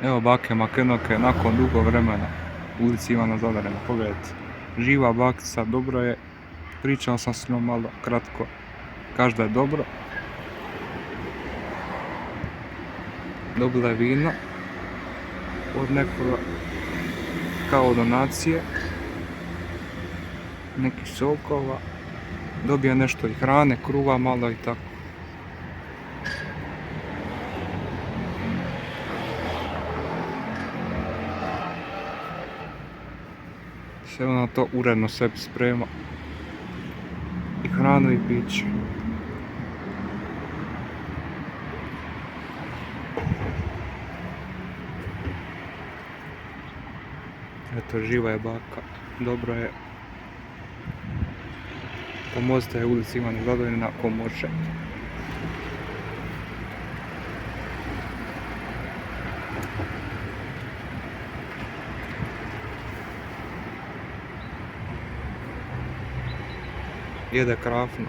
Evo bake Makenoke nakon dugo vremena u ulici Ivana Zadarena, pogledajte. Živa bakica, dobro je, pričao sam s njom malo kratko, kaže da je dobro. Dobila je vino od nekoga kao donacije, nekih sokova, dobija nešto i hrane, kruva malo i tako. Sve ona to uredno sebi sprema. I hranu i piće. Eto, živa je baka, dobro je. Pomozite je ulici Ivana Zadarena ako može. Jede krafno.